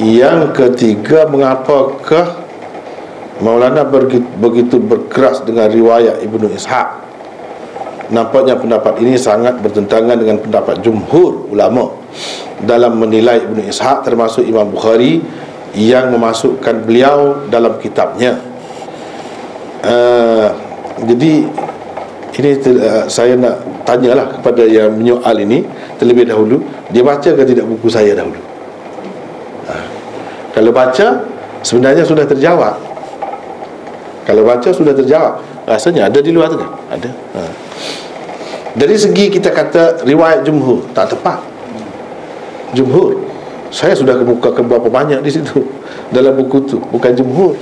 Yang ketiga, mengapakah Maulana begitu berkeras dengan riwayat Ibnu Ishaq? Nampaknya pendapat ini sangat bertentangan dengan pendapat jumhur ulama dalam menilai Ibnu Ishaq, termasuk Imam Bukhari yang memasukkan beliau dalam kitabnya. Jadi ini saya nak tanyalah kepada yang menyoal ini terlebih dahulu, dia baca ke tidak buku saya dahulu? Kalau baca, sebenarnya sudah terjawab. Kalau baca sudah terjawab. Rasanya ada di luar tu kan? Ada. Dari segi kita kata riwayat jumhur, tak tepat. Jumhur, saya sudah kemukakan berapa banyak di situ dalam buku tu, bukan jumhur.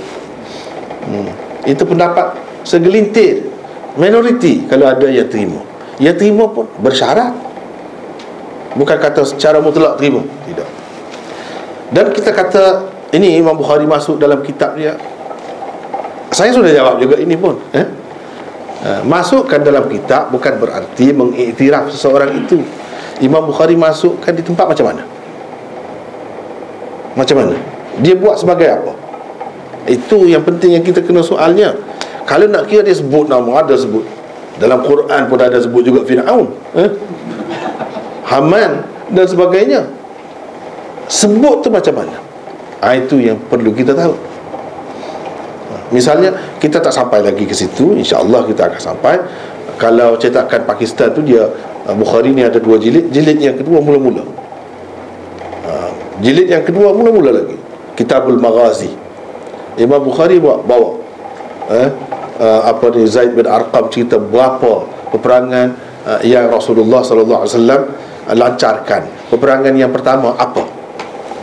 Itu pendapat segelintir, minoriti. Kalau ada yang terima, yang terima pun bersyarat, bukan kata secara mutlak terima. Tidak. Dan kita kata ini Imam Bukhari masuk dalam kitab dia, saya sudah jawab juga ini pun. Masukkan dalam kitab bukan berarti mengiktiraf seseorang itu. Imam Bukhari masukkan di tempat macam mana? Macam mana? Dia buat sebagai apa? Itu yang penting yang kita kena soalnya. Kalau nak kira dia sebut nama, ada sebut. Dalam Quran pun ada sebut juga Fir'aun, Haman dan sebagainya. Sebut tu macam mana? Itu yang perlu kita tahu. Misalnya kita tak sampai lagi ke situ, insya-Allah kita akan sampai. Kalau cetakan Pakistan tu dia Bukhari ni ada 2 jilid. Jilid yang kedua mula-mula. Jilid yang kedua mula-mula lagi, Kitabul Maghazi. Imam Bukhari bawa apa ni, Zaid bin Arqam cerita berapa peperangan yang Rasulullah sallallahu alaihi wasallam lancarkan. Peperangan yang pertama apa?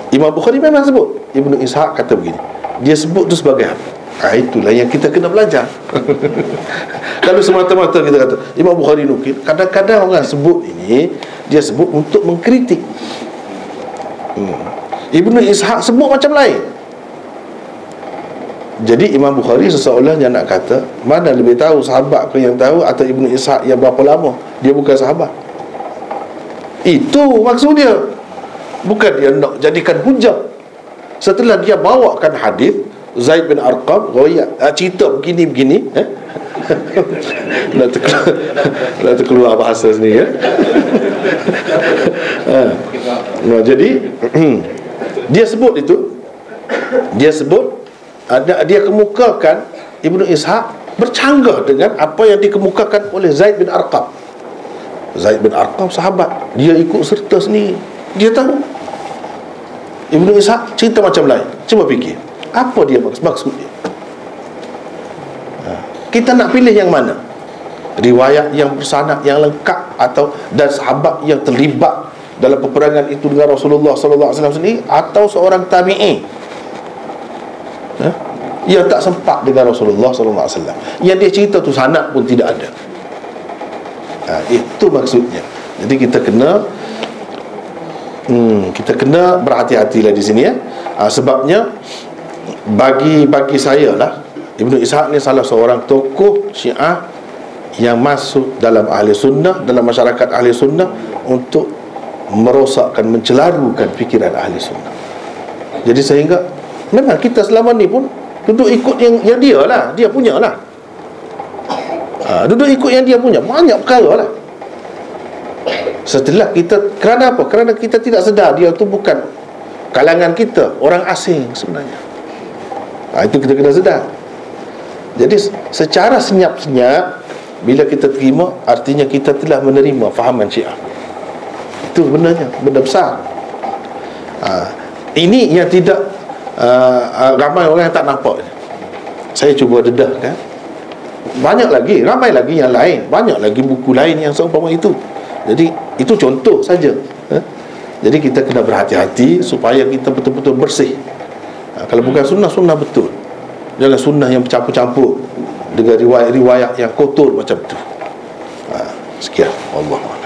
Imam Bukhari memang sebut. Ibnu Ishaq kata begini. Dia sebut tu sebagai apa? Itulah yang kita kena belajar. Kalau semata-mata kita kata Imam Bukhari nukil, kadang-kadang orang sebut ini, dia sebut untuk mengkritik. Ibnu Ishaq sebut macam lain. Jadi Imam Bukhari seseorang yang nak kata mana lebih tahu, sahabat ke yang tahu atau Ibnu Ishaq yang berapa lama dia bukan sahabat? Itu maksudnya. Bukan dia nak jadikan hujah. Setelah dia bawakan hadis Zaid bin Arqam cerita begini-begini, nak terkeluar bahasa sendiri, jadi dia sebut itu, dia sebut dia kemukakan Ibnu Ishaq bercanggah dengan apa yang dikemukakan oleh Zaid bin Arqam. Zaid bin Arqam sahabat, dia ikut serta sendiri, dia tahu. Ibnu Ishaq cerita macam lain. Cuba fikir, apa dia maksud dia? Kita nak pilih yang mana? Riwayat yang bersanad, yang lengkap, atau dan sahabat yang terlibat dalam peperangan itu dengan Rasulullah sallallahu alaihi wasallam sendiri, atau seorang tabi'i yang tak sempat dengan Rasulullah sallallahu alaihi wasallam, yang dia cerita tu sanad pun tidak ada. Itu maksudnya. Jadi kita kena berhati-hatilah di sini, sebabnya bagi saya lah, Ibnu Ishaq ni salah seorang tokoh Syiah yang masuk dalam ahli sunnah, dalam masyarakat ahli sunnah, untuk merosakkan, mencelarukan fikiran ahli sunnah. Jadi sehingga memang kita selama ni pun duduk ikut yang dia lah, dia punya lah. Duduk ikut yang dia punya, banyak perkara lah. Setelah kita, kerana apa? Kerana kita tidak sedar dia tu bukan kalangan kita, orang asing sebenarnya. Itu kita kena sedar. Jadi secara senyap-senyap, bila kita terima, artinya kita telah menerima fahaman Syiah. Itu sebenarnya benda besar. Ini yang tidak ramai orang yang tak nampak. Saya cuba dedahkan. Banyak lagi, ramai lagi yang lain, banyak lagi buku lain yang seumpama itu. Jadi itu contoh saja. Jadi kita kena berhati-hati supaya kita betul-betul bersih. Kalau bukan sunnah betul. Jangan sunnah yang bercampur-campur dengan riwayat-riwayat yang kotor macam tu. Sekian. Allah.